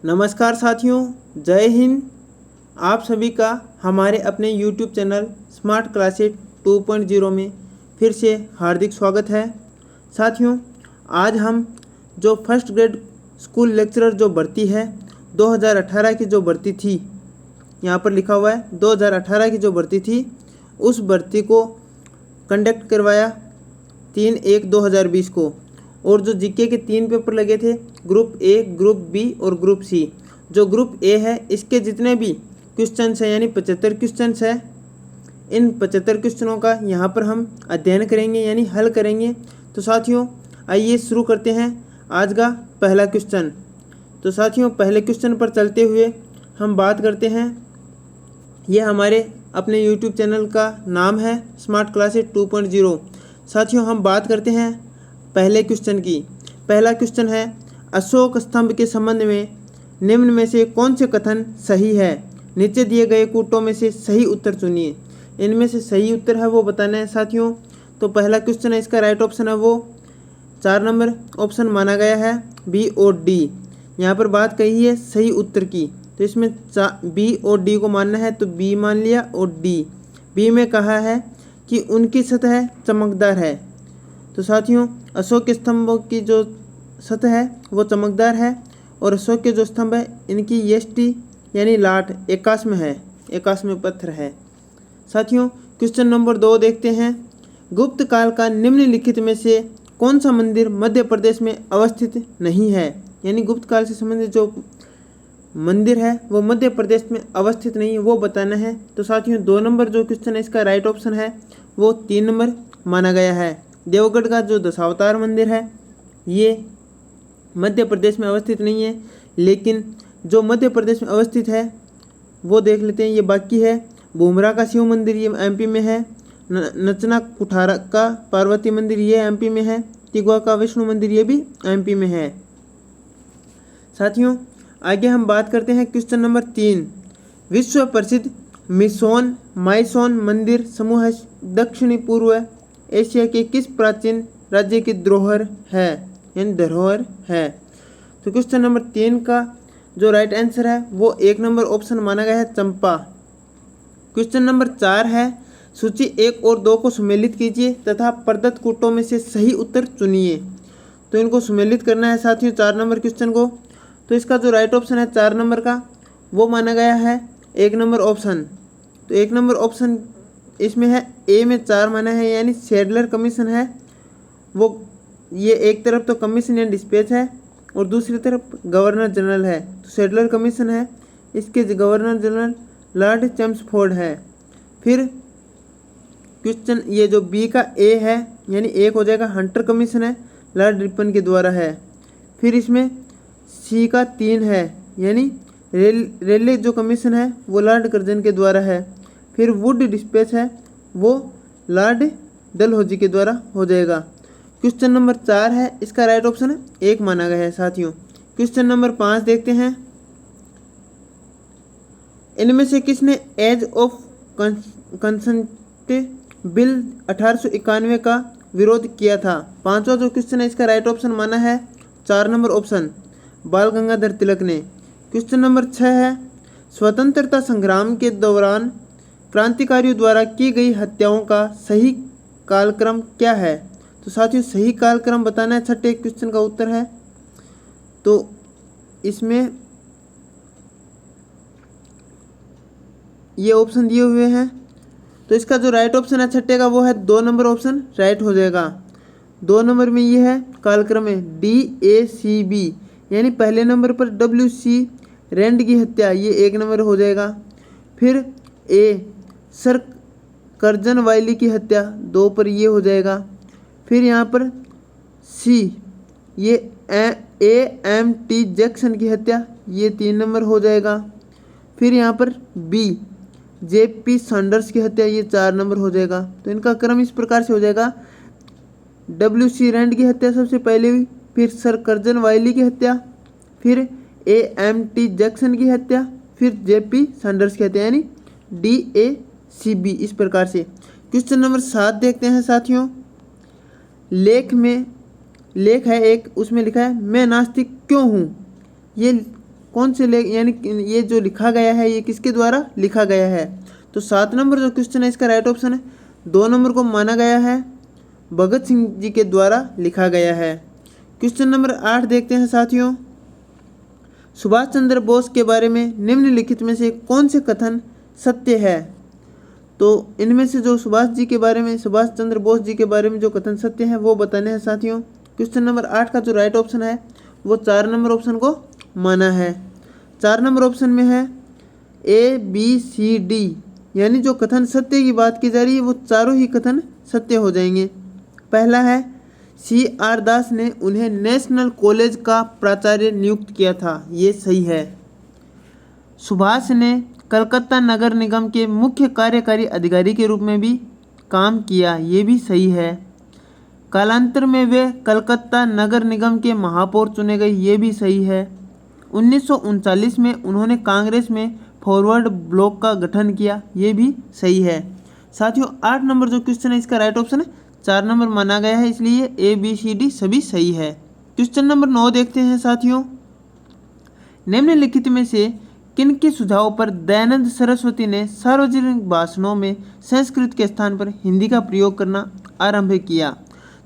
नमस्कार साथियों, जय हिंद। आप सभी का हमारे अपने YouTube चैनल स्मार्ट क्लासेस 2.0 में फिर से हार्दिक स्वागत है। साथियों, आज हम जो फर्स्ट ग्रेड स्कूल लेक्चरर जो भर्ती है 2018 की जो भर्ती थी, यहाँ पर लिखा हुआ है 2018 की जो भर्ती थी, उस भर्ती को कंडक्ट करवाया 3/1/2020 को। और जो जीके के 3 पेपर लगे थे, ग्रुप ए, ग्रुप बी और ग्रुप सी। जो ग्रुप ए है, इसके जितने भी क्वेश्चंस हैं यानी 75 क्वेश्चंस है, इन 75 क्वेश्चनों का यहाँ पर हम अध्ययन करेंगे यानी हल करेंगे। तो साथियों, आइए शुरू करते हैं आज का पहला क्वेश्चन। तो साथियों, पहले क्वेश्चन पर चलते हुए हम बात करते हैं। ये हमारे अपने YouTube चैनल का नाम है स्मार्ट क्लासेस 2.0। साथियों, हम बात करते हैं पहले क्वेश्चन की। पहला क्वेश्चन है, अशोक स्तंभ के संबंध में निम्न में से कौन से कथन सही है? नीचे दिए गए कूटों में से सही उत्तर चुनिए। इनमें से सही उत्तर है वो बताना है साथियों। तो पहला क्वेश्चन है, इसका राइट ऑप्शन है वो 4 नंबर ऑप्शन माना गया है, बी और डी। यहाँ पर बात कही है सही उत्तर की, तो इसमें बी और डी को मानना है, तो बी मान लिया और डी। बी में कहा है कि उनकी सतह चमकदार है। तो साथियों, अशोक के स्तंभों की जो सतह है वो चमकदार है, और अशोक के जो स्तंभ है इनकी यष्टि यानी लाट एकाश्म है, एकाश्म पत्थर है। साथियों, क्वेश्चन नंबर 2 देखते हैं। गुप्त काल का निम्नलिखित में से कौन सा मंदिर मध्य प्रदेश में अवस्थित नहीं है? यानी गुप्त काल से संबंधित जो मंदिर है वो मध्य प्रदेश में अवस्थित नहीं है, वो बताना है। तो साथियों, 2 नंबर जो क्वेश्चन है, इसका राइट ऑप्शन है वो 3 नंबर माना गया है। देवगढ़ का जो दशावतार मंदिर है ये मध्य प्रदेश में अवस्थित नहीं है, लेकिन जो मध्य प्रदेश में अवस्थित है वो देख लेते हैं। ये बाकी है बुमरा का शिव मंदिर, ये एमपी में है। नचना कुठारा का पार्वती मंदिर, ये एमपी में है। तिगवा का विष्णु मंदिर, ये भी एमपी में है। साथियों, आगे हम बात करते हैं क्वेश्चन नंबर 3। विश्व प्रसिद्ध मिसोन माइसोन मंदिर समूह दक्षिणी पूर्व एशिया के किस प्राचीन राज्य की धरोहर है यानी धरोहर है? तो क्वेश्चन नंबर 3 का जो राइट आंसर है वो 1 नंबर ऑप्शन माना गया है, चंपा। क्वेश्चन नंबर 4 है, सूची 1 और 2 को सम्मिलित कीजिए तथा प्रदत्त कूटों में से सही उत्तर चुनिए। तो इनको सम्मिलित करना है साथियों 4 नंबर क्वेश्चन को। तो इसका जो राइट ऑप्शन है 4 नंबर का वो माना गया है 1 नंबर ऑप्शन। तो 1 नंबर ऑप्शन इसमें है, ए में 4 माना है यानी शेडलर कमीशन है वो। ये एक तरफ तो कमीशन एंड डिस्पैच है और दूसरी तरफ गवर्नर जनरल है। तो शेडलर कमीशन है, इसके गवर्नर जनरल लॉर्ड चेम्सफोर्ड है। फिर क्वेश्चन ये जो बी का ए है यानी एक हो जाएगा, हंटर कमीशन है, लॉर्ड रिपन के द्वारा है। फिर इसमें सी का 3 है यानी रेलवे जो कमीशन है वो लॉर्ड कर्जन के द्वारा है। फिर वुड डिस्पैच है वो लॉर्ड डलहौजी के द्वारा हो जाएगा। क्वेश्चन नंबर 4 है, इसका राइट ऑप्शन 1 माना गया है साथियों। क्वेश्चन नंबर 5 देखते हैं। इनमें से किसने एज ऑफ कंसेंट बिल 1891 का विरोध किया था? 5वां जो क्वेश्चन है, इसका राइट ऑप्शन माना है 4 नंबर ऑप्शन, बाल गंगाधर तिलक ने। क्वेश्चन नंबर 6 है, स्वतंत्रता संग्राम के दौरान क्रांतिकारियों द्वारा की गई हत्याओं का सही कालक्रम क्या है? तो साथियों, सही कालक्रम बताना है, 6ठे क्वेश्चन का उत्तर है। तो इसमें ये ऑप्शन दिए हुए हैं, तो इसका जो राइट ऑप्शन है 6ठे का वो है 2 नंबर ऑप्शन राइट हो जाएगा। 2 नंबर में ये है कालक्रम है DACB यानी पहले नंबर पर WC रैंड की हत्या, ये 1 नंबर हो जाएगा। फिर ए सर कर्जन वाइली की हत्या 2 पर ये हो जाएगा। फिर यहाँ पर सी ये AMT जैक्सन की हत्या, ये 3 नंबर हो जाएगा। फिर यहाँ पर बी JP सैंडर्स की हत्या, ये 4 नंबर हो जाएगा। तो इनका क्रम इस प्रकार से हो जाएगा, WC रैंड की हत्या सबसे पहले हुई, फिर सर कर्जन वाइली की हत्या, फिर AMT जैक्सन की हत्या, फिर JP सैंडर्स की हत्या यानी DACB, इस प्रकार से। क्वेश्चन नंबर 7 देखते हैं साथियों। लेख है एक, उसमें लिखा है मैं नास्तिक क्यों हूँ? ये कौन से यानी ये जो लिखा गया है ये किसके द्वारा लिखा गया है? तो 7 नंबर जो क्वेश्चन है इसका राइट ऑप्शन है 2 नंबर को माना गया है भगत सिंह जी के द्वारा लिखा गया है। क्वेश्चन नंबर 8 देखते हैं साथियों। सुभाष चंद्र बोस के बारे में निम्नलिखित में से कौन से कथन सत्य है? तो इनमें से जो सुभाष चंद्र बोस जी के बारे में जो कथन सत्य है वो बताने हैं साथियों। क्वेश्चन नंबर 8 का जो राइट ऑप्शन है वो 4 नंबर ऑप्शन को माना है। 4 नंबर ऑप्शन में है ABCD, यानी जो कथन सत्य की बात की जा रही है वो चारों ही कथन सत्य हो जाएंगे। पहला है CR दास ने उन्हें नेशनल कॉलेज का प्राचार्य नियुक्त किया था, ये सही है। सुभाष ने कलकत्ता नगर निगम के मुख्य कार्यकारी अधिकारी के रूप में भी काम किया, ये भी सही है। कालांतर में वे कलकत्ता नगर निगम के महापौर चुने गए, ये भी सही है। 1939 में उन्होंने कांग्रेस में फॉरवर्ड ब्लॉक का गठन किया, ये भी सही है। साथियों 8 नंबर जो क्वेश्चन है इसका राइट ऑप्शन है 4 नंबर माना गया है, इसलिए ABCD सभी सही है। क्वेश्चन नंबर 9 देखते हैं साथियों। निम्नलिखित में से किनके सुझाव पर दयानंद सरस्वती ने सार्वजनिक भाषणों में संस्कृत के स्थान पर हिंदी का प्रयोग करना आरंभ किया?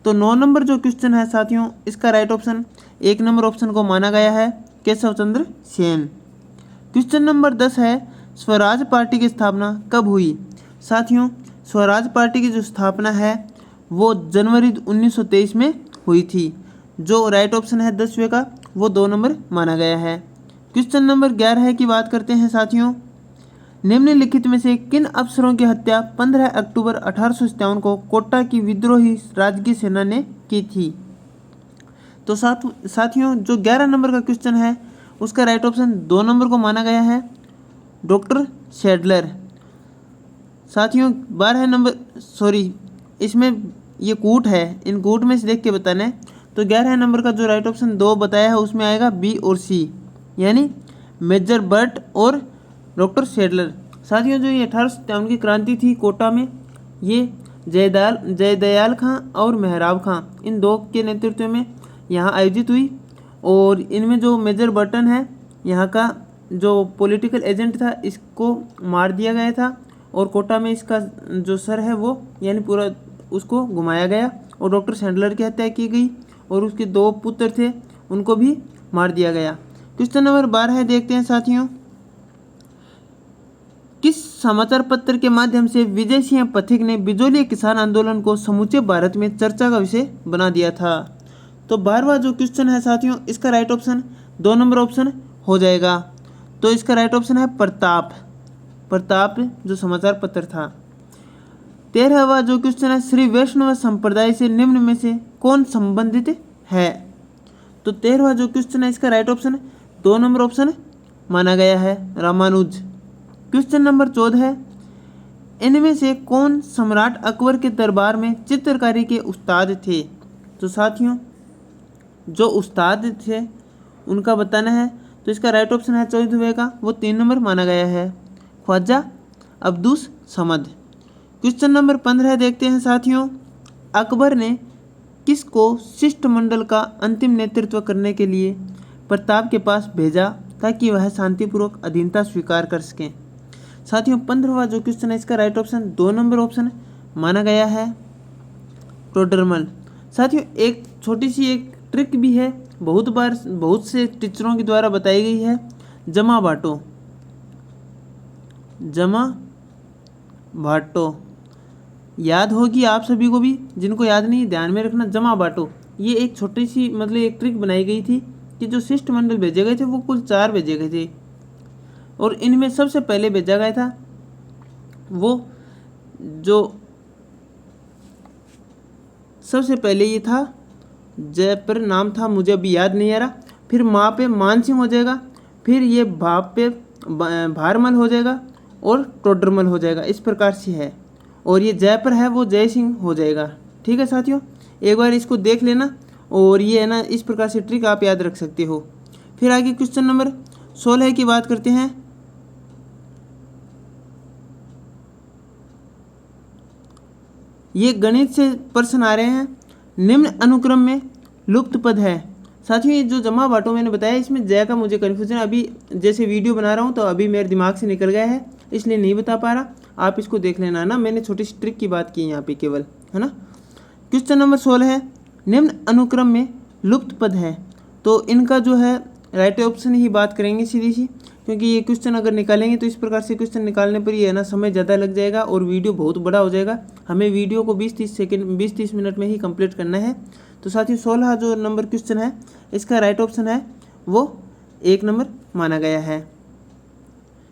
तो 9 नंबर जो क्वेश्चन है साथियों इसका राइट ऑप्शन 1 नंबर ऑप्शन को माना गया है केशव चंद्र सेन। क्वेश्चन नंबर 10 है स्वराज पार्टी की स्थापना कब हुई? साथियों स्वराज पार्टी की जो स्थापना है वो जनवरी 1923 में हुई थी। जो राइट ऑप्शन है 10वें का वो 2 नंबर माना गया है। क्वेश्चन नंबर 11 की बात करते हैं साथियों। निम्नलिखित में से किन अफसरों की हत्या 15 अक्टूबर 1857 को कोटा की विद्रोही राजकीय सेना ने की थी? तो साथियों जो 11 नंबर का क्वेश्चन है उसका राइट ऑप्शन 2 नंबर को माना गया है डॉक्टर सैडलर। साथियों 12 नंबर इसमें ये कूट है, इन कूट में से देख के बताना है। तो 11 नंबर का जो राइट ऑप्शन 2 बताया है उसमें आएगा B और C, यानी मेजर बर्ट और डॉक्टर सैडलर। साथियों जो ये 1857 की क्रांति थी कोटा में, ये जयदयाल खां और मेहराब खां इन दो के नेतृत्व में यहाँ आयोजित हुई। और इनमें जो मेजर बर्टन है यहाँ का जो पॉलिटिकल एजेंट था इसको मार दिया गया था, और कोटा में इसका जो सर है वो यानी पूरा उसको घुमाया गया, और डॉक्टर सैडलर की हत्या की गई, और उसके 2 पुत्र थे उनको भी मार दिया गया। क्वेश्चन नंबर 12 देखते हैं साथियों। किस समाचार पत्र के माध्यम से विजय सिंह पथिक ने बिजोलिया किसान आंदोलन को समूचे भारत में चर्चा का विषय बना दिया था? तो 12वां जो क्वेश्चन है साथियों इसका राइट ऑप्शन 2 नंबर ऑप्शन हो जाएगा। तो इसका राइट ऑप्शन है प्रताप जो समाचार पत्र था। 13वां जो क्वेश्चन है श्री वैष्णव संप्रदाय से निम्न में से कौन संबंधित है? तो 13वां जो क्वेश्चन है इसका राइट ऑप्शन 2 नंबर ऑप्शन माना गया है रामानुज। क्वेश्चन नंबर 14 है इनमें से कौन सम्राट अकबर के दरबार में चित्रकारी के उस्ताद थे? तो साथियों जो उस्ताद थे उनका बताना है। तो इसका राइट ऑप्शन है 14वें का वो 3 नंबर माना गया है ख्वाजा अब्दुस समद। क्वेश्चन नंबर 15 देखते हैं साथियों। अकबर ने किसको शिष्टमंडल का अंतिम नेतृत्व करने के लिए प्रताप के पास भेजा ताकि वह शांतिपूर्वक अधीनता स्वीकार कर सकें? साथियों 15वां जो क्वेश्चन है इसका राइट ऑप्शन 2 नंबर ऑप्शन माना गया है टोडरमल। साथियों एक छोटी सी एक ट्रिक भी है, बहुत से टीचरों के द्वारा बताई गई है, जमा बाटो याद होगी आप सभी को भी, जिनको याद नहीं ध्यान में रखना। जमा बाटो ये एक छोटी सी मतलब एक ट्रिक बनाई गई थी कि जो शिष्टमंडल भेजे गए थे वो कुल 4 भेजे गए थे, और इनमें सबसे पहले भेजा गया था वो जो सबसे पहले ये था जयपुर, नाम था मुझे अभी याद नहीं आ रहा, फिर माँ पे मान सिंह हो जाएगा, फिर ये भाप पे भारमल हो जाएगा और टोडरमल हो जाएगा, इस प्रकार से है। और ये जयपुर है वो जय सिंह हो जाएगा। ठीक है साथियों एक बार इसको देख लेना, और ये है ना इस प्रकार से ट्रिक आप याद रख सकते हो। फिर आगे क्वेश्चन नंबर 16 की बात करते हैं। ये गणित से प्रश्न आ रहे हैं। निम्न अनुक्रम में लुप्त पद है। साथियों ये जो जमा बांटो मैंने बताया, इसमें जय का मुझे कन्फ्यूजन अभी जैसे वीडियो बना रहा हूँ तो अभी मेरे दिमाग से निकल गया है, इसलिए नहीं बता पा रहा। आप इसको देख लेना ना, मैंने छोटी सी ट्रिक की बात की यहाँ पे केवल, है ना। क्वेश्चन नंबर 16 है, निम्न अनुक्रम में लुप्त पद है। तो इनका जो है राइट ऑप्शन ही बात करेंगे सीधी सी, क्योंकि ये क्वेश्चन अगर निकालेंगे तो इस प्रकार से क्वेश्चन निकालने पर ये है ना समय ज़्यादा लग जाएगा और वीडियो बहुत बड़ा हो जाएगा। हमें वीडियो को 20-30 मिनट में ही कंप्लीट करना है। तो साथियों 16 जो नंबर क्वेश्चन है इसका राइट ऑप्शन है वो 1 नंबर माना गया है।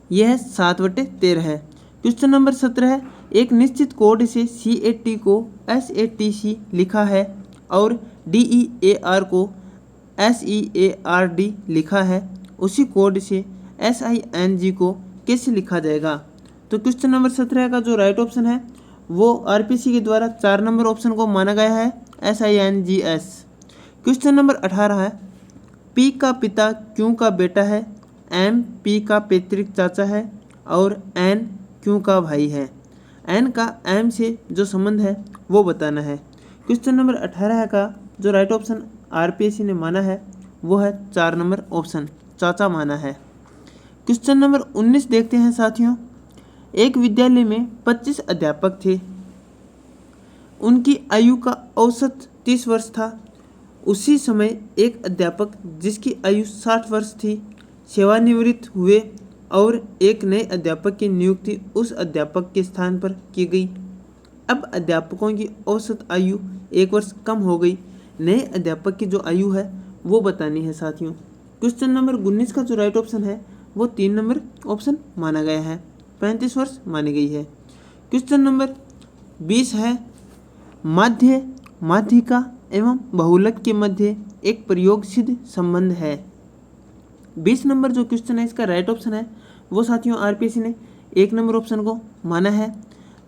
यह है 7/13 है। क्वेश्चन नंबर 17 है, एक निश्चित कोड से CAT को SATC लिखा है और DEAR को SEARD लिखा है, उसी कोड से SING को कैसे लिखा जाएगा। तो क्वेश्चन नंबर 17 का जो राइट ऑप्शन है वो RPC के द्वारा 4 नंबर ऑप्शन को माना गया है SINGS। क्वेश्चन नंबर 18 है, P का पिता Q का बेटा है, M P का पैतृक चाचा है और N Q का भाई है। N का M से जो संबंध है वो बताना है। क्वेश्चन नंबर 18 का जो राइट ऑप्शन RPSC ने माना है वो है 4 नंबर ऑप्शन, चाचा माना है। क्वेश्चन नंबर 19 देखते हैं साथियों, एक विद्यालय में 25 अध्यापक थे, उनकी आयु का औसत 30 वर्ष था। उसी समय एक अध्यापक जिसकी आयु 60 वर्ष थी सेवानिवृत्त हुए और एक नए अध्यापक की नियुक्ति उस अध्यापक के स्थान पर की गई। अब अध्यापकों की औसत आयु 1 वर्ष कम हो गई। नए अध्यापक की जो आयु है वो बतानी है साथियों। क्वेश्चन नंबर 19 का जो राइट ऑप्शन है वो 3 नंबर ऑप्शन माना गया है, 35 वर्ष मानी गई है। क्वेश्चन नंबर 20 है, माध्य माध्यिका एवं बहुलक के मध्य एक प्रयोग सिद्ध संबंध है। 20 नंबर जो क्वेश्चन है इसका राइट ऑप्शन है वो साथियों RPSC ने 1 नंबर ऑप्शन को माना है।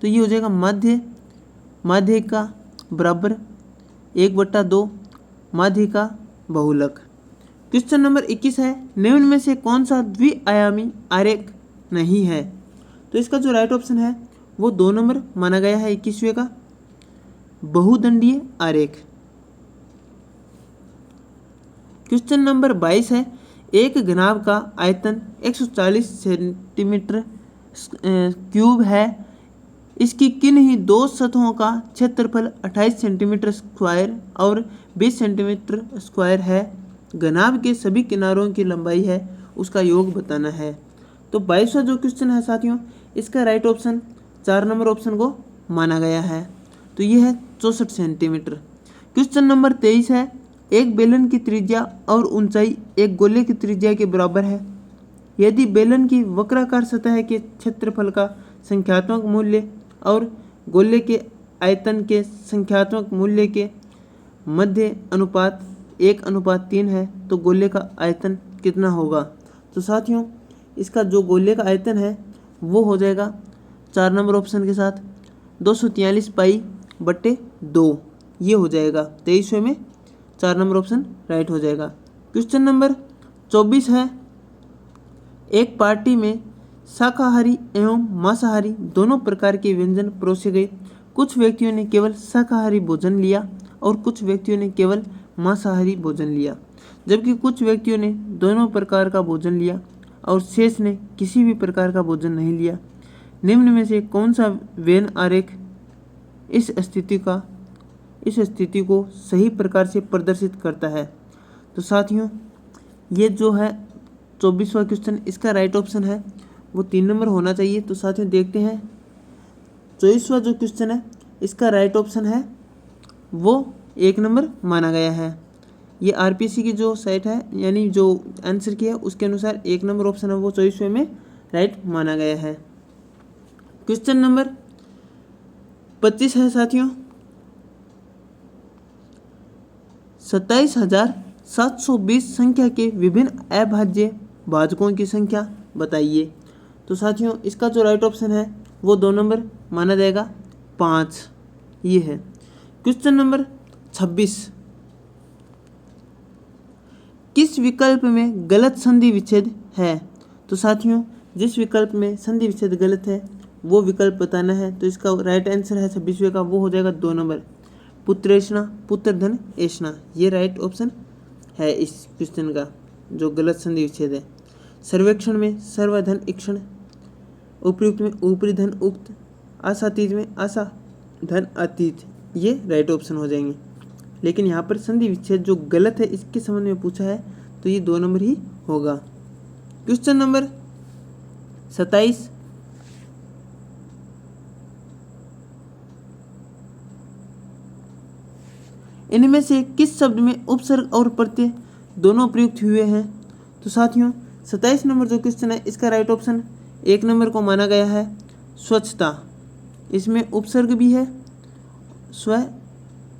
तो ये हो जाएगा माध्य माध्यिका बराबर 1/2 माध्यिका बहुलक। क्वेश्चन नंबर 21 है, निम्न में से कौन सा द्विआयामी आरेख नहीं है। तो इसका जो राइट ऑप्शन है वो 2 नंबर माना गया है 21वें का, बहुदंडीय आरेख। क्वेश्चन नंबर 22 है, एक घनाभ का आयतन 140 सेंटीमीटर क्यूब है, इसकी किन्हीं 2 सतहों का क्षेत्रफल 28 सेंटीमीटर स्क्वायर और 20 सेंटीमीटर स्क्वायर है, घनाभ के सभी किनारों की लंबाई है, उसका योग बताना है। तो 22वां जो क्वेश्चन है साथियों इसका राइट ऑप्शन 4 नंबर ऑप्शन को माना गया है। तो ये है 64 सेंटीमीटर। क्वेश्चन नंबर 23 है, एक बेलन की त्रिज्या और ऊंचाई एक गोले की त्रिज्या के बराबर है। यदि बेलन की वक्राकार सतह के क्षेत्रफल का संख्यात्मक मूल्य और गोले के आयतन के संख्यात्मक मूल्य के मध्य अनुपात 1:3 है तो गोले का आयतन कितना होगा। तो साथियों इसका जो गोले का आयतन है वो हो जाएगा 4 नंबर ऑप्शन के साथ 243 π/2, ये हो जाएगा। 23वें में 4 नंबर ऑप्शन राइट हो जाएगा। क्वेश्चन नंबर 24 है, एक पार्टी में शाकाहारी एवं मांसाहारी दोनों प्रकार के व्यंजन परोसे गए। कुछ व्यक्तियों ने केवल शाकाहारी भोजन लिया और कुछ व्यक्तियों ने केवल मांसाहारी भोजन लिया, जबकि कुछ व्यक्तियों ने दोनों प्रकार का भोजन लिया और शेष ने किसी भी प्रकार का भोजन नहीं लिया। निम्न में से कौन सा वेन आरेख इस स्थिति को सही प्रकार से प्रदर्शित करता है। तो साथियों ये जो है 24वां क्वेश्चन इसका राइट ऑप्शन है वो 3 नंबर होना चाहिए। तो साथियों देखते हैं 24वां जो क्वेश्चन है इसका राइट ऑप्शन है वो 1 नंबर माना गया है। ये RPSC की जो साइट है यानी जो आंसर की है उसके अनुसार 1 नंबर ऑप्शन है वो 24वें में राइट माना गया है। क्वेश्चन नंबर 25 है साथियों, 27,720 संख्या के विभिन्न अभाज्य भाजकों की संख्या बताइए। तो साथियों इसका जो राइट ऑप्शन है वो 2 नंबर माना जाएगा 5, ये है। क्वेश्चन नंबर 26, किस विकल्प में गलत संधि विच्छेद है। तो साथियों जिस विकल्प में संधि विच्छेद गलत है वो विकल्प बताना है। तो इसका राइट आंसर है 26वें का वो हो जाएगा 2 नंबर, पुत्रेषणा पुत्रधन एषणा, ये राइट ऑप्शन है इस क्वेश्चन का जो गलत संधि विच्छेद है। सर्वेक्षण में सर्वधन ईक्षण, उपयुक्त में ऊपरी धन उक्त, आसातीत में आसा धन अतीत, ये राइट ऑप्शन हो जाएंगे। लेकिन यहाँ पर संधि विच्छेद जो गलत है इसके संबंध में पूछा है तो ये 2 नंबर ही होगा। क्वेश्चन नंबर 27, इनमें से किस शब्द में उपसर्ग और प्रत्यय दोनों प्रयुक्त हुए हैं? तो साथियों 27 नंबर जो क्वेश्चन है इसका राइट ऑप्शन 1 नंबर को माना गया है स्वच्छता। इसमें उपसर्ग भी है स्व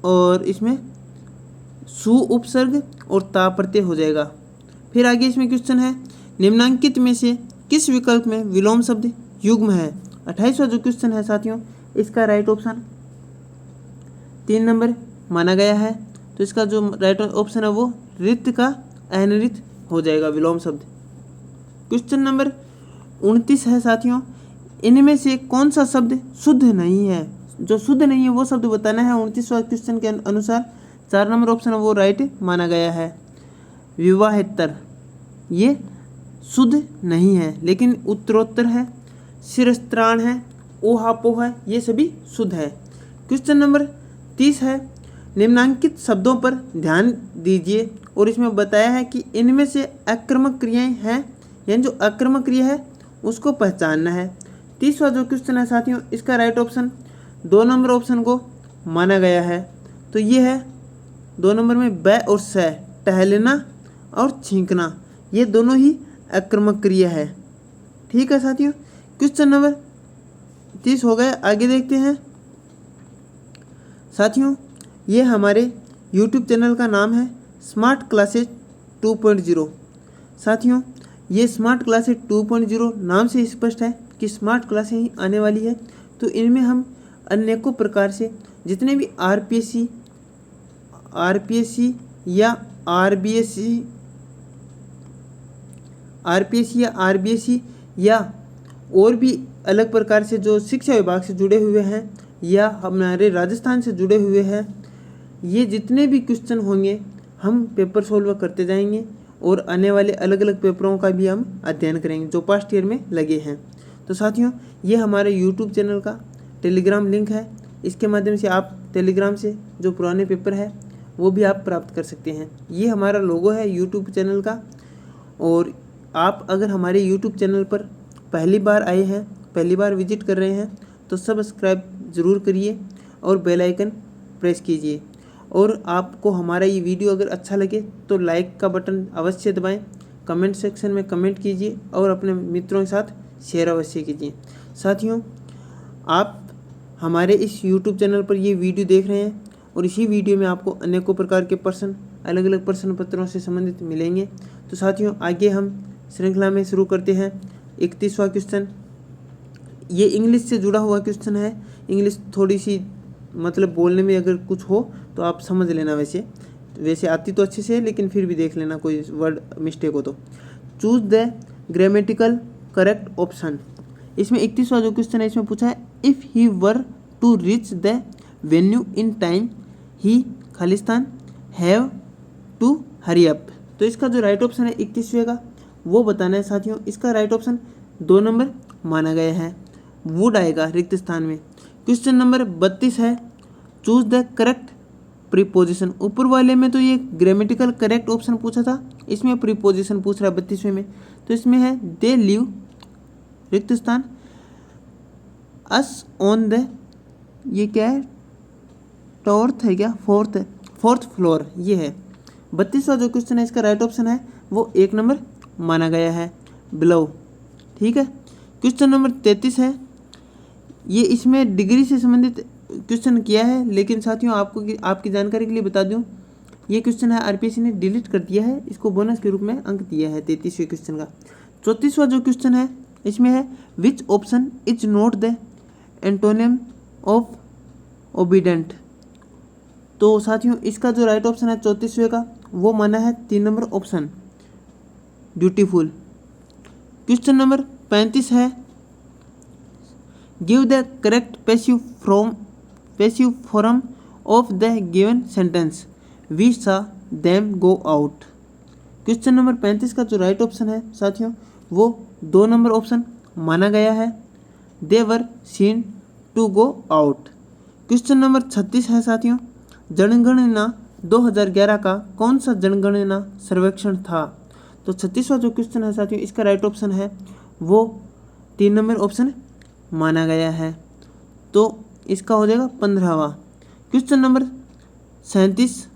और इसमें सु उपसर्ग और ता प्रत्यय हो जाएगा। फिर आगे इसमें क्वेश्चन है निम्नांकित में से किस विकल्प में विलोम शब्द युग्म है? 28वां जो क्वेश्चन है साथियों इसका राइट ऑप्शन 3 नंबर माना गया है। तो इसका जो राइट ऑप्शन है वो रित का अनरित हो जाएगा विलोम शब्द। क्वेश्चन नंबर 29 है साथियों, इनमें से कौन सा शब्द शुद्ध नहीं है? जो शुद्ध नहीं है वो शब्द बताना है। 29वां क्वेश्चन के अनुसार 4 नंबर ऑप्शन है वो राइट माना गया है। विवाहेतर ये शुद्ध नहीं है लेकिन उत्तरोत्तर है, शिरस्त्राण है, ओहापोह है, ये सभी शुद्ध है। क्वेश्चन नंबर 30 है, निम्नांकित शब्दों पर ध्यान दीजिए और इसमें बताया है कि इनमें से आक्रामक क्रियाएं हैं, यानी जो आक्रामक क्रिया है उसको पहचानना है। 30वां जो क्वेश्चन है साथियों इसका राइट ऑप्शन 2 नंबर ऑप्शन को माना गया है। तो ये है 2 नंबर में ब और स, टहलना और छींकना, ये दोनों ही आक्रामक क्रिया है। ठीक है साथियों, क्वेश्चन नंबर 30 हो गया। आगे देखते हैं साथियों, ये हमारे YouTube चैनल का नाम है स्मार्ट क्लासेज 2.0। साथियों ये स्मार्ट क्लासेज 2.0 नाम से स्पष्ट है कि स्मार्ट क्लासेज ही आने वाली है। तो इनमें हम अनेकों प्रकार से जितने भी आरपीएससी या आरबीएससी या और भी अलग प्रकार से जो शिक्षा विभाग से जुड़े हुए हैं या हमारे राजस्थान से जुड़े हुए हैं, ये जितने भी क्वेश्चन होंगे हम पेपर सोल्व करते जाएंगे और आने वाले अलग अलग पेपरों का भी हम अध्ययन करेंगे जो पास्ट ईयर में लगे हैं। तो साथियों ये हमारे यूट्यूब चैनल का टेलीग्राम लिंक है, इसके माध्यम से आप टेलीग्राम से जो पुराने पेपर है वो भी आप प्राप्त कर सकते हैं। ये हमारा लोगो है यूट्यूब चैनल का। और आप अगर हमारे यूट्यूब चैनल पर पहली बार आए हैं, पहली बार विजिट कर रहे हैं तो सब्सक्राइब ज़रूर करिए और बेल आइकन प्रेस कीजिए। और आपको हमारा ये वीडियो अगर अच्छा लगे तो लाइक का बटन अवश्य दबाएं, कमेंट सेक्शन में कमेंट कीजिए और अपने मित्रों के साथ शेयर अवश्य कीजिए। साथियों आप हमारे इस YouTube चैनल पर ये वीडियो देख रहे हैं और इसी वीडियो में आपको अनेकों प्रकार के प्रश्न अलग अलग प्रश्न पत्रों से संबंधित मिलेंगे। तो साथियों आगे हम श्रृंखला में शुरू करते हैं। 31वां क्वेश्चन ये इंग्लिश से जुड़ा हुआ क्वेश्चन है। इंग्लिश थोड़ी सी मतलब बोलने में अगर कुछ हो तो आप समझ लेना, वैसे आती तो अच्छे से है लेकिन फिर भी देख लेना कोई वर्ड मिस्टेक हो तो। Choose the grammatical correct option. इसमें 31वां जो क्वेश्चन है इसमें पूछा है if he were to reach the venue in time he खालिस्तान हैव टू हरी अप। तो इसका जो राइट ऑप्शन है 31वें का वो बताना है साथियों। इसका राइट ऑप्शन 2 नंबर माना गया है, वुड आएगा रिक्त स्थान में। क्वेश्चन नंबर 32 है चूज द करेक्ट प्रीपोजिशन। ऊपर वाले में तो ये ग्रामेटिकल करेक्ट ऑप्शन पूछा था, इसमें प्रीपोजिशन पूछ रहा है 32वें में। तो इसमें है दे लिव रिक्त स्थान, अस ऑन द, ये क्या है टॉर्थ है क्या, फोर्थ फ्लोर ये है। 32वां जो क्वेश्चन है इसका राइट ऑप्शन है वो 1 नंबर माना गया है बिलो। ठीक है, क्वेश्चन नंबर 33 है, ये इसमें डिग्री से संबंधित क्वेश्चन किया है लेकिन साथियों आपकी जानकारी के लिए बता दूं ये क्वेश्चन है आरपीएससी ने डिलीट कर दिया है, इसको बोनस के रूप में अंक दिया है 33वें क्वेश्चन का। 34वां जो क्वेश्चन है इसमें है which option is not the antonym of obedient. तो साथियों इसका जो राइट ऑप्शन है 34वें का वो माना है 3 number option dutiful. Question number 35 है give the correct passive form of the given sentence we saw them go out. Question number 35 का जो राइट ऑप्शन है साथियों वो 2 नंबर ऑप्शन माना गया है, they were seen to go out. Question number 36 है साथियों, जनगणना 2011 का कौन सा जनगणना सर्वेक्षण था। तो 36वां जो क्वेश्चन है साथियों इसका राइट ऑप्शन है वो 3 नंबर ऑप्शन माना गया है, तो इसका हो जाएगा 15वां। क्वेश्चन नंबर 37,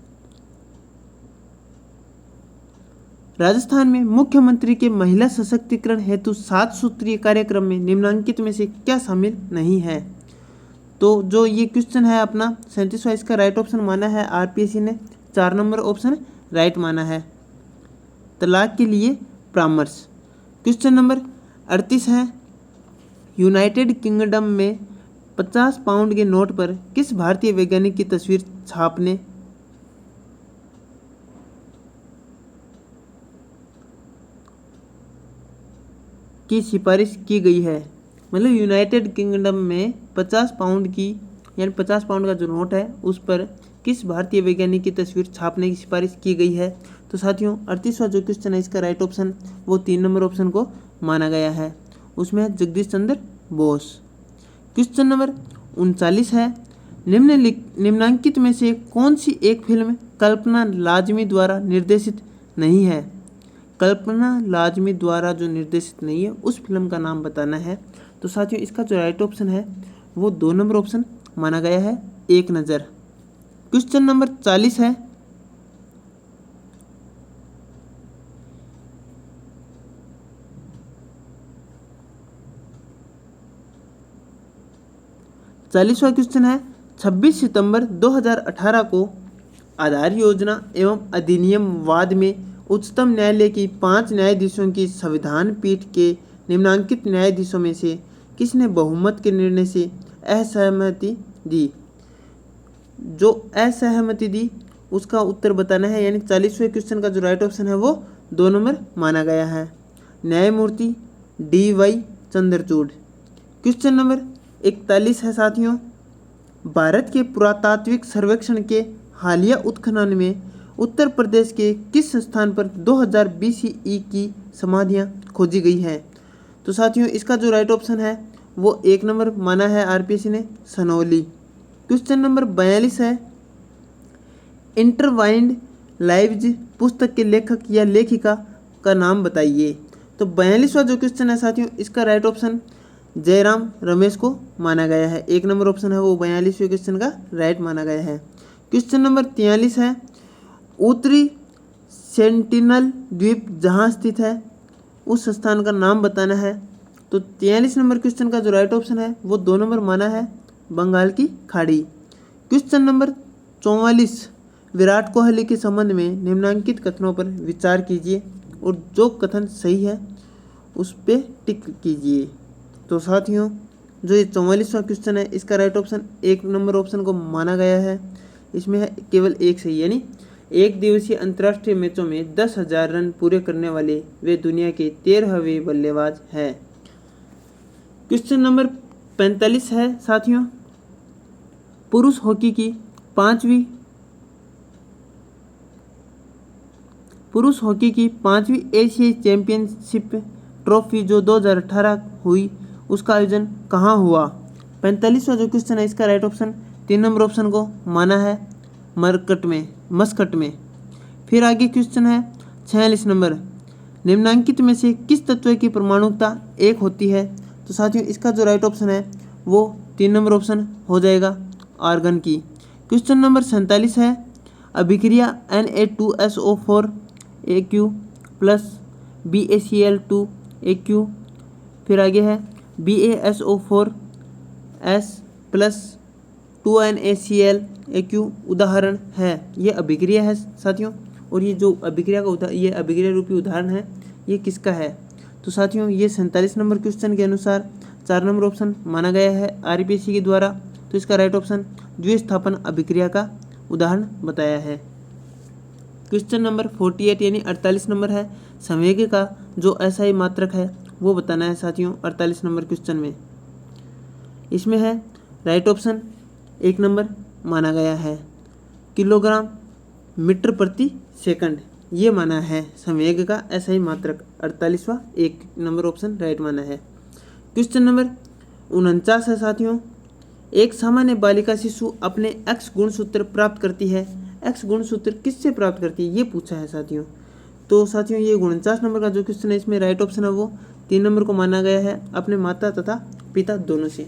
राजस्थान में मुख्यमंत्री के महिला सशक्तिकरण हेतु 7 सूत्रीय कार्यक्रम में निम्नलिखित में से क्या शामिल नहीं है। तो जो ये क्वेश्चन है अपना 37वां, इसका राइट ऑप्शन माना है आरपीएससी ने 4 नंबर ऑप्शन राइट माना है, तलाक के लिए परामर्श। क्वेश्चन नंबर 38 है, यूनाइटेड किंगडम में 50 पाउंड के नोट पर किस भारतीय वैज्ञानिक की तस्वीर छापने की सिफारिश की गई है। मतलब यूनाइटेड किंगडम में 50 पाउंड की यानी 50 पाउंड का जो नोट है उस पर किस भारतीय वैज्ञानिक की तस्वीर छापने की सिफारिश की गई है। तो साथियों 38वां जो क्वेश्चन है इसका राइट ऑप्शन वो 3 नंबर ऑप्शन को माना गया है, उसमें है जगदीश चंद्र बोस। क्वेश्चन नंबर 39 है, निम्नलिखित में से कौन सी एक फिल्म कल्पना लाजमी द्वारा निर्देशित नहीं है। कल्पना लाजमी द्वारा जो निर्देशित नहीं है उस फिल्म का नाम बताना है। तो साथियों इसका जो राइट ऑप्शन है वो 2 नंबर ऑप्शन माना गया है, एक नज़र। क्वेश्चन नंबर 40 है, चालीसवां क्वेश्चन है, 26 सितंबर 2018 को आधार योजना एवं अधिनियम वाद में उच्चतम न्यायालय की 5 न्यायाधीशों की संविधान पीठ के निम्नलिखित न्यायाधीशों में से किसने बहुमत के निर्णय से असहमति दी। जो असहमति दी उसका उत्तर बताना है, यानी 40वें क्वेश्चन का जो राइट ऑप्शन है वो 2 नंबर माना गया है, न्यायमूर्ति DY चंद्रचूड़। क्वेश्चन नंबर 41 है साथियों, भारत के पुरातात्विक सर्वेक्षण के हालिया उत्खनन में उत्तर प्रदेश के किस स्थान पर 2000 BCE की समाधियां खोजी गई हैं। तो साथियों इसका जो राइट ऑप्शन है वो 1 नंबर माना है आरपीएससी ने, सनौली। क्वेश्चन नंबर 42 है, इंटरवाइंड लाइव्स पुस्तक के लेखक या लेखिका का नाम बताइए। तो 42वां जो क्वेश्चन है साथियों इसका राइट ऑप्शन जयराम रमेश को माना गया है, 1 नंबर ऑप्शन है वो 42वें क्वेश्चन का राइट माना गया है। क्वेश्चन नंबर 43 है, उत्तरी सेंटिनल द्वीप जहाँ स्थित है उस स्थान का नाम बताना है। तो 43 नंबर क्वेश्चन का जो राइट ऑप्शन है वो 2 नंबर माना है, बंगाल की खाड़ी। क्वेश्चन नंबर 44, विराट कोहली के संबंध में निम्नलिखित कथनों पर विचार कीजिए और जो कथन सही है उस पर टिक कीजिए। तो साथियों जो ये 44वां क्वेश्चन है इसका राइट ऑप्शन 1 नंबर ऑप्शन को माना गया है, इसमें है केवल एक सही, यानी एक दिवसीय अंतर्राष्ट्रीय मैचों में 10,000 रन पूरे करने वाले वे दुनिया के 13वें बल्लेबाज हैं। क्वेश्चन नंबर 45 है साथियों, पुरुष हॉकी की पांचवी एशियाई चैंपियनशिप ट्रॉफी जो 2018 हुई उसका आयोजन कहाँ हुआ। 45वां जो क्वेश्चन है इसका राइट ऑप्शन 3 नंबर ऑप्शन को माना है, मस्कट में। फिर आगे क्वेश्चन है 46 नंबर, निम्नलिखित में से किस तत्व की परमाणुकता 1 होती है। तो साथियों इसका जो राइट ऑप्शन है वो 3 नंबर ऑप्शन हो जाएगा, आर्गन की। क्वेश्चन नंबर 47 है, अभिक्रिया Na2SO4 AQ plus BaCl2 AQ, फिर आगे है BaSO4 S plus 2NaCl AQ उदाहरण है। ये अभिक्रिया है साथियों, और ये जो अभिक्रिया का ये अभिक्रिया रूपी उदाहरण है ये किसका है। तो साथियों ये 47 नंबर क्वेश्चन के अनुसार 4 नंबर ऑप्शन माना गया है आरपीएससी के द्वारा। तो इसका राइट ऑप्शन द्विस्थापन अभिक्रिया का उदाहरण बताया है। क्वेश्चन नंबर 48 यानी 48 नंबर है, संवेग का जो एसआई मात्रक है वो बताना है साथियों 48 नंबर क्वेश्चन में। इसमें है राइट ऑप्शन 1 नंबर माना गया है, किलोग्राम मीटर प्रति सेकंड ये माना है संवेग का ऐसा ही मात्रक। 48वां 1 नंबर ऑप्शन राइट माना है। क्वेश्चन नंबर 49 है साथियों, एक सामान्य बालिका शिशु अपने एक्स गुणसूत्र प्राप्त करती है। एक्स गुणसूत्र किससे प्राप्त करती है ये पूछा है साथियों। तो साथियों ये 49 नंबर का जो क्वेश्चन है इसमें राइट ऑप्शन है वो 3 नंबर को माना गया है, अपने माता तथा पिता दोनों से।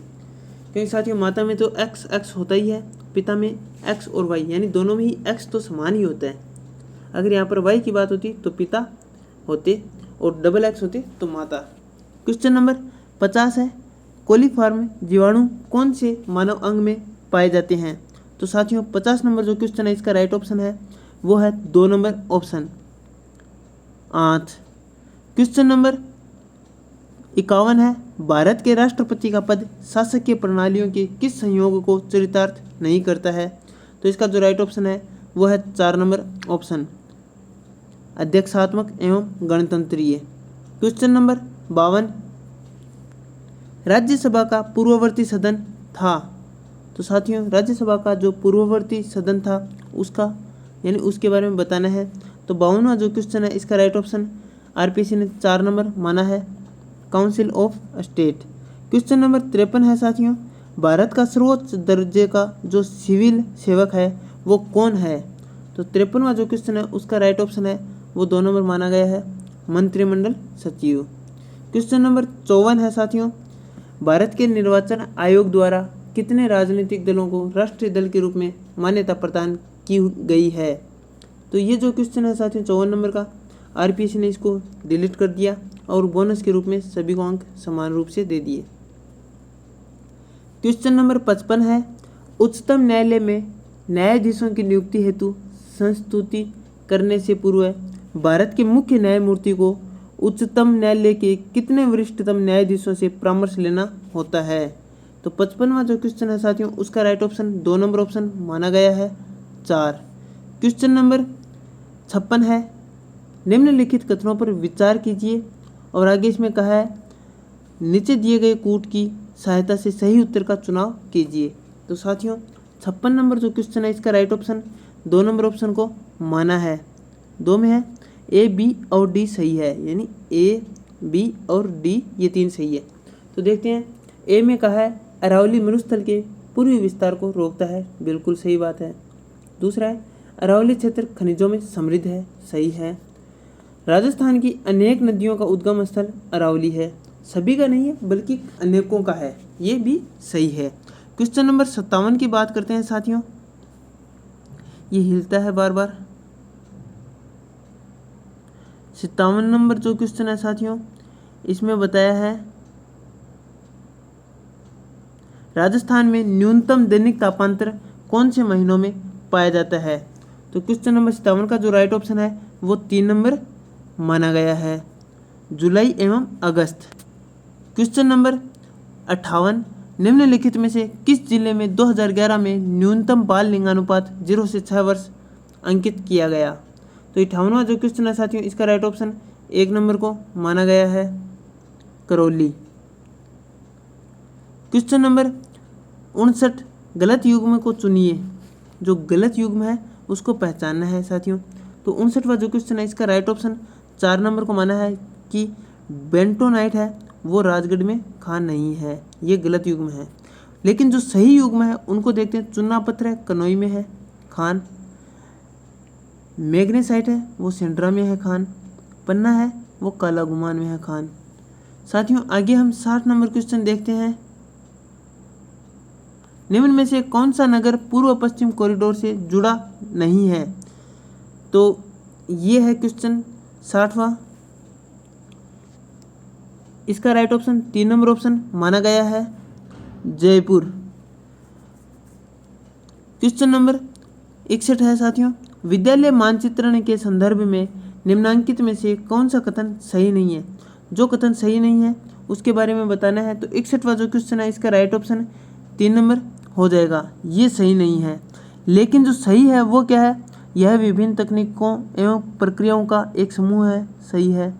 क्योंकि साथियों माता में तो एक्स एक्स होता ही है, पिता में एक्स और वाई यानी दोनों में ही एक्स तो समान ही होता है। अगर यहाँ पर वाई की बात होती तो पिता होते और डबल एक्स होते तो माता। क्वेश्चन नंबर 50 है, कोलीफॉर्म जीवाणु कौन से मानव अंग में पाए जाते हैं। तो साथियों 50 नंबर जो क्वेश्चन है इसका राइट ऑप्शन है वो है 2 नंबर ऑप्शन आंत। क्वेश्चन नंबर 51 है, भारत के राष्ट्रपति का पद शासकीय प्रणालियों के किस संयोग को चरितार्थ नहीं करता है। तो इसका जो राइट ऑप्शन है वो है 4 नंबर ऑप्शन अध्यक्षात्मक एवं गणतंत्रीय। क्वेश्चन नंबर 52, राज्यसभा का पूर्ववर्ती सदन था। तो साथियों राज्यसभा का जो पूर्ववर्ती सदन था उसका यानी उसके बारे में बताना है। तो 52वां जो क्वेश्चन है इसका राइट ऑप्शन आरपीसी ने 4 नंबर माना है, council of state. Question number 53 है साथियों, भारत का सर्वोच्च दर्जे का जो सिविल सेवक है वो कौन है। तो 53वां जो क्वेश्चन है उसका राइट ऑप्शन है वो 2 नंबर माना गया है, मंत्रिमंडल सचिव। क्वेश्चन नंबर 54 है साथियों, भारत के निर्वाचन आयोग द्वारा कितने राजनीतिक दलों को राष्ट्रीय दल के रूप में मान्यता प्रदान की गई है। तो ये जो क्वेश्चन है साथियों 54 नंबर का, आरपीसी ने इसको डिलीट कर दिया और बोनस के रूप में सभी को अंक समान रूप से दे दिए। क्वेश्चन नंबर 55 है, उच्चतम न्यायालय में न्यायाधीशों की नियुक्ति हेतु संस्तुति करने से पूर्व भारत के मुख्य न्यायमूर्ति को उच्चतम न्यायालय के कितने वरिष्ठतम न्यायाधीशों से परामर्श लेना होता है। तो 55वां जो क्वेश्चन है साथियों उसका राइट ऑप्शन 2 नंबर ऑप्शन माना गया है 4। क्वेश्चन नंबर 56 है, निम्नलिखित कथनों पर विचार कीजिए और आगे इसमें कहा है नीचे दिए गए कूट की सहायता से सही उत्तर का चुनाव कीजिए। तो साथियों 56 नंबर जो क्वेश्चन है इसका राइट ऑप्शन 2 नंबर ऑप्शन को माना है, 2 में है ए बी और डी सही है, यानी ए बी और डी ये 3 सही है। तो देखते हैं ए में कहा है अरावली मरुस्थल के पूर्वी विस्तार को रोकता है, बिल्कुल सही बात है। दूसरा है अरावली क्षेत्र खनिजों में समृद्ध है, सही है। राजस्थान की अनेक नदियों का उद्गम स्थल अरावली है, सभी का नहीं है बल्कि अनेकों का है, ये भी सही है। क्वेश्चन नंबर 57 की बात करते हैं साथियों, ये हिलता है बार बार। 57 नंबर जो क्वेश्चन है साथियों इसमें बताया है राजस्थान में न्यूनतम दैनिक तापांतर कौन से महीनों में पाया जाता है। तो क्वेश्चन नंबर 57 का जो राइट ऑप्शन है वो 3 नंबर माना गया है, जुलाई एवं अगस्त। क्वेश्चन नंबर 58, निम्नलिखित में से किस जिले में 2011 में न्यूनतम बाल लिंगानुपात 0 से 6 वर्ष अंकित किया गया। तो 58वां जो क्वेश्चन है साथियों इसका राइट ऑप्शन 1 नंबर को माना गया है, करौली। क्वेश्चन नंबर 59, गलत युग्म को चुनिए। जो गलत युग्म है उसको पहचानना है साथियों। तो 59वां जो क्वेश्चन है इसका राइट ऑप्शन 4 नंबर को माना है कि बेंटोनाइट है वो राजगढ़ में खान नहीं है, ये गलत युग्म है। लेकिन जो सही युग्म है उनको देखते हैं, चुन्ना पत्थर है कनोई में है खान, मैग्नेसाइट है वो सेंड्रा में है खान, पन्ना है वो काला गुमान में है खान। साथियों आगे हम 60 नंबर क्वेश्चन देखते हैं, निम्न में से कौन सा नगर पूर्व पश्चिम कॉरिडोर से जुड़ा नहीं है। तो ये है क्वेश्चन 60वां, इसका राइट ऑप्शन 3 नंबर ऑप्शन माना गया है, जयपुर। क्वेश्चन नंबर 61 है साथियों, विद्यालय मानचित्रण के संदर्भ में निम्नांकित में से कौन सा कथन सही नहीं है। जो कथन सही नहीं है उसके बारे में बताना है। तो 61वां जो क्वेश्चन है इसका राइट ऑप्शन 3 नंबर हो जाएगा, ये सही नहीं है। लेकिन जो सही है वो क्या है, यह विभिन्न तकनीकों एवं प्रक्रियाओं का एक समूह है, सही है।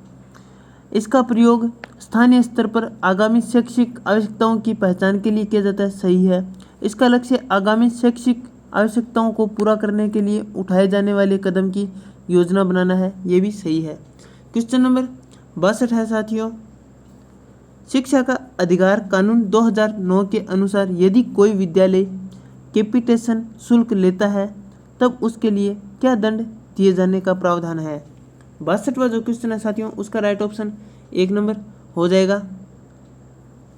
इसका प्रयोग स्थानीय स्तर पर आगामी शैक्षिक आवश्यकताओं की पहचान के लिए किया जाता है, सही है। इसका लक्ष्य आगामी शैक्षिक आवश्यकताओं को पूरा करने के लिए उठाए जाने वाले कदम की योजना बनाना है, ये भी सही है। क्वेश्चन नंबर 62 है साथियों, शिक्षा का अधिकार कानून 2009 के अनुसार यदि कोई विद्यालय कैपिटेशन शुल्क लेता है तब उसके लिए क्या दंड दिए जाने का प्रावधान है। 62वां जो क्वेश्चन है साथियों, उसका राइट ऑप्शन 1 नंबर हो जाएगा,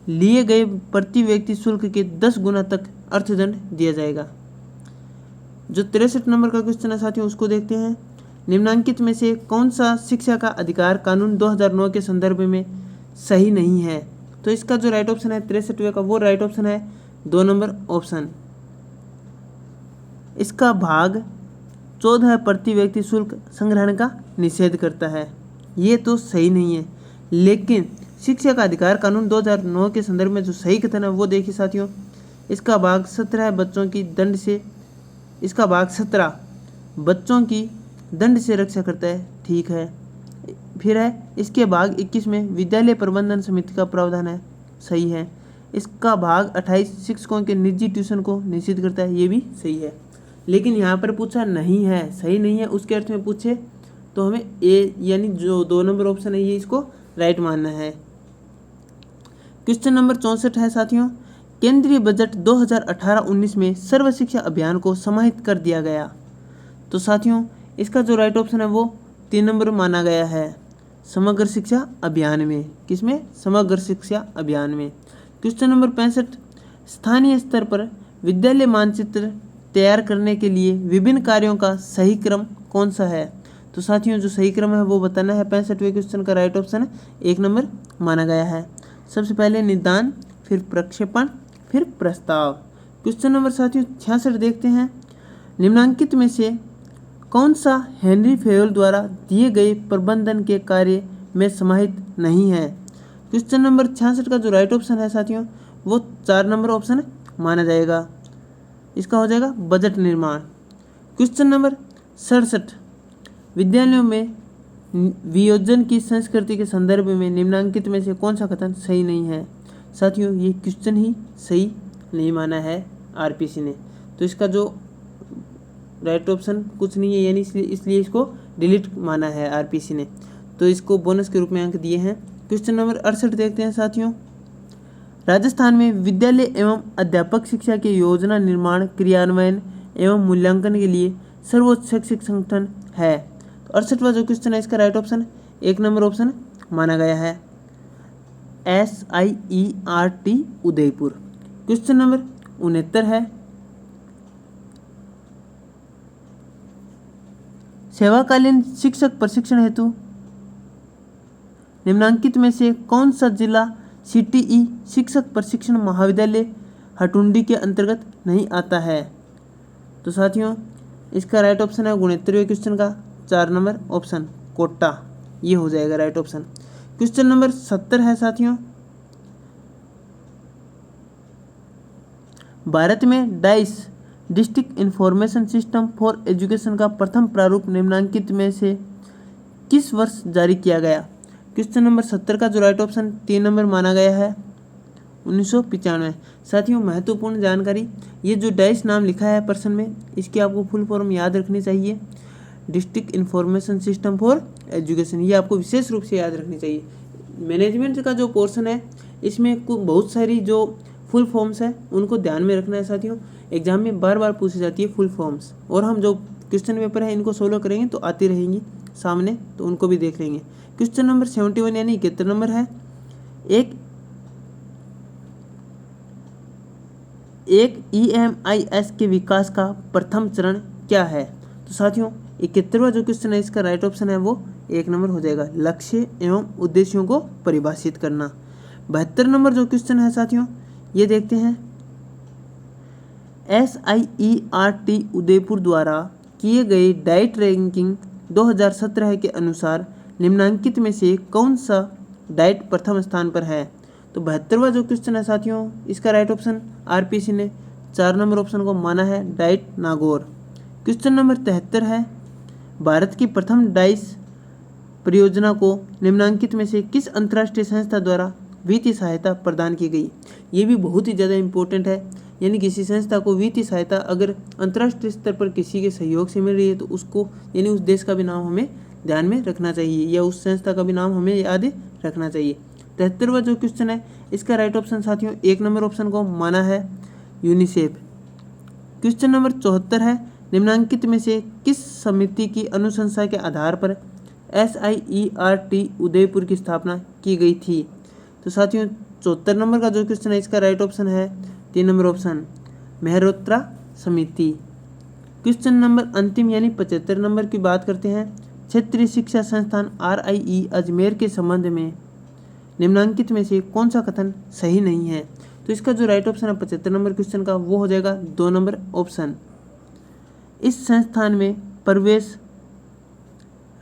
लिए गए प्रति व्यक्ति शुल्क के 10 गुना तक अर्थदंड दिया जाएगा। जो 63 नंबर का क्वेश्चन है साथियों, उसको देखते हैं। निम्नांकित में से कौन सा शिक्षा का अधिकार कानून 2009 के संदर्भ में सही नहीं है। तो इसका जो राइट ऑप्शन है 63वें का, वो राइट ऑप्शन है 2 नंबर ऑप्शन। इसका भाग 14 प्रति व्यक्ति शुल्क संग्रहण का निषेध करता है, ये तो सही नहीं है। लेकिन शिक्षा का अधिकार कानून 2009 के संदर्भ में जो सही कथन है वो देखिए साथियों, इसका भाग 17 बच्चों की दंड से, इसका भाग 17 बच्चों की दंड से रक्षा करता है, ठीक है। फिर है इसके भाग 21 में विद्यालय प्रबंधन समिति का प्रावधान है, सही है। इसका भाग 28 शिक्षकों के निजी ट्यूशन को निषिद्ध करता है, ये भी सही है। लेकिन यहाँ पर पूछा नहीं है, सही नहीं है उसके अर्थ में पूछे तो हमें ए यानी जो 2 नंबर ऑप्शन है ये इसको राइट मानना है। क्वेश्चन नंबर 64 है साथियों, केंद्रीय बजट 2018-19 में सर्व शिक्षा अभियान को समाहित कर दिया गया। तो साथियों इसका जो राइट ऑप्शन है वो 3 नंबर माना गया है, समग्र शिक्षा अभियान में। किसमें? समग्र शिक्षा अभियान में। क्वेश्चन नंबर 65, स्थानीय स्तर पर विद्यालय मानचित्र तैयार करने के लिए विभिन्न कार्यों का सही क्रम कौन सा है। तो साथियों जो सही क्रम है वो बताना है। 65वें क्वेश्चन का राइट ऑप्शन है 1 नंबर माना गया है। सबसे पहले निदान, फिर प्रक्षेपण, फिर प्रस्ताव। क्वेश्चन नंबर साथियों 66 देखते हैं, निम्नांकित में से कौन सा हेनरी फेयोल द्वारा दिए गए प्रबंधन के कार्य में समाहित नहीं है। क्वेश्चन नंबर 66 का जो राइट ऑप्शन है साथियों वो 4 नंबर ऑप्शन माना जाएगा, इसका हो जाएगा बजट निर्माण। क्वेश्चन नंबर 67, विद्यालयों में वियोजन की संस्कृति के संदर्भ में निम्नांकित में से कौन सा कथन सही नहीं है। साथियों ये क्वेश्चन ही सही नहीं माना है आरपीसी ने, तो इसका जो राइट ऑप्शन कुछ नहीं है, यानी इसलिए इसको डिलीट माना है आरपीसी ने, तो इसको बोनस के रूप में अंक दिए हैं। क्वेश्चन नंबर 68 देखते हैं साथियों, राजस्थान में विद्यालय एवं अध्यापक शिक्षा के योजना निर्माण, क्रियान्वयन एवं मूल्यांकन के लिए सर्वोच्च शैक्षिक संगठन है। तो 68वां जो क्वेश्चन है इसका राइट ऑप्शन 1 नंबर ऑप्शन माना गया है, SIERT उदयपुर। क्वेश्चन नंबर 69 है, सेवाकालीन शिक्षक प्रशिक्षण हेतु निम्नांकित में से कौन सा जिला CTE शिक्षक प्रशिक्षण महाविद्यालय हटुंडी के अंतर्गत नहीं आता है। तो साथियों इसका राइट ऑप्शन है 69वें क्वेश्चन का 4 नंबर ऑप्शन कोटा, ये हो जाएगा राइट ऑप्शन। क्वेश्चन नंबर 70 है साथियों, भारत में dice district information system for education का प्रथम प्रारूप निम्नांकित में से किस वर्ष जारी किया गया। क्वेश्चन नंबर 70 का जो राइट ऑप्शन 3 नंबर माना गया है 1995। साथियों महत्वपूर्ण जानकारी, ये जो डाइस नाम लिखा है प्रश्न में, इसकी आपको फुल फॉर्म याद रखनी चाहिए, district information system for education, ये आपको विशेष रूप से याद रखनी चाहिए। मैनेजमेंट का जो पोर्शन है इसमें बहुत सारी जो फुल फॉर्म्स है उनको ध्यान में रखना है साथियों, एग्जाम में बार बार पूछी जाती है फुल फॉर्म्स, और हम जो क्वेश्चन पेपर है इनको सोल्व करेंगे तो आती रहेंगी सामने, तो उनको भी देख लेंगे। क्वेश्चन नंबर 71 यानी 71 नंबर है, एक EMIS के विकास का प्रथम चरण क्या है। तो साथियों 71वां जो क्वेश्चन है इसका राइट ऑप्शन है वो 1 नंबर हो जाएगा, लक्ष्य एवं उद्देश्यों को परिभाषित करना। 72 नंबर जो क्वेश्चन है साथियों ये देखते हैं, SIERT उदयपुर द्वारा किए गए डाइट रैंकिंग 2017 के अनुसार निम्नांकित में से कौन सा डाइट प्रथम स्थान पर है। तो 72वां जो क्वेश्चन है साथियों इसका राइट ऑप्शन आरपीसी ने 4 नंबर ऑप्शन को माना है डाइट नागौर। क्वेश्चन नंबर 73 है, भारत की प्रथम डाइस परियोजना को निम्नांकित में से किस अंतर्राष्ट्रीय संस्था द्वारा वित्तीय सहायता प्रदान की गई। ये भी बहुत ही ज़्यादा इम्पोर्टेंट है, यानी किसी संस्था को वित्तीय सहायता अगर अंतर्राष्ट्रीय स्तर पर किसी के सहयोग से मिल रही है तो उसको यानी उस देश का भी नाम हमें ध्यान में रखना चाहिए या उस संस्था का भी नाम हमें याद रखना चाहिए। 73वां जो क्वेश्चन है इसका राइट ऑप्शन साथियों 1 नंबर ऑप्शन को माना है यूनिसेफ। क्वेश्चन नंबर 74 है निम्नांकित में से किस समिति की अनुशंसा के आधार पर SIERT उदयपुर की स्थापना की गई थी। तो साथियों 74 नंबर का जो क्वेश्चन है इसका राइट ऑप्शन है 3 नंबर ऑप्शन मेहरोत्रा समिति। क्वेश्चन नंबर अंतिम यानी 75 नंबर की बात करते हैं। क्षेत्रीय शिक्षा संस्थान RIE अजमेर के संबंध में निम्नांकित में से कौन सा कथन सही नहीं है। तो इसका जो राइट ऑप्शन है 75 नंबर क्वेश्चन का वो हो जाएगा 2 नंबर ऑप्शन। इस संस्थान में प्रवेश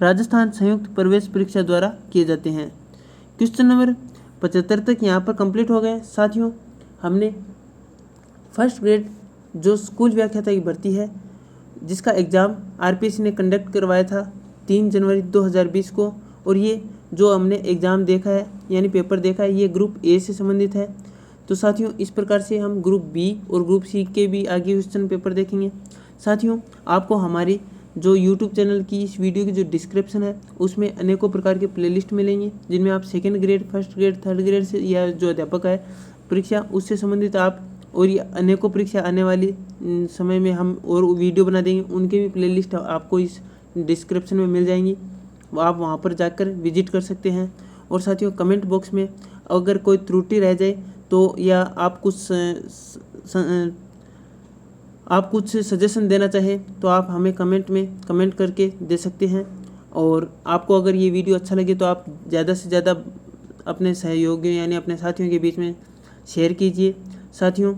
राजस्थान संयुक्त प्रवेश परीक्षा द्वारा किए जाते हैं। क्वेश्चन नंबर 75 तक यहाँ पर कंप्लीट हो गए। साथियों हमने फर्स्ट ग्रेड जो स्कूल व्याख्याता की भर्ती है जिसका एग्ज़ाम RPSC ने कंडक्ट करवाया था 3 जनवरी 2020 को, और ये जो हमने एग्ज़ाम देखा है यानी पेपर देखा है ये ग्रुप A से संबंधित है। तो साथियों इस प्रकार से हम ग्रुप B और ग्रुप C के भी आगे क्वेश्चन पेपर देखेंगे। साथियों आपको हमारी जो YouTube चैनल की इस वीडियो की जो डिस्क्रिप्शन है उसमें अनेकों प्रकार के प्लेलिस्ट मिलेंगे जिनमें आप second grade, first grade, third grade से या जो अध्यापक है परीक्षा उससे संबंधित आप और ये अनेकों परीक्षा आने वाली समय में हम और वीडियो बना देंगे, उनके भी प्लेलिस्ट आपको इस डिस्क्रिप्शन में मिल जाएंगी, आप वहाँ पर जाकर विजिट कर सकते हैं। और साथियों कमेंट बॉक्स में अगर कोई त्रुटि रह जाए तो या आप कुछ सजेशन देना चाहें तो आप हमें कमेंट में कमेंट करके दे सकते हैं। और आपको अगर ये वीडियो अच्छा लगे तो आप ज़्यादा से ज़्यादा अपने सहयोगियों यानी अपने साथियों के बीच में शेयर कीजिए। साथियों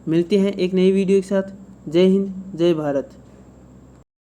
मिलते हैं एक नई वीडियो के साथ। जय हिंद, जय भारत।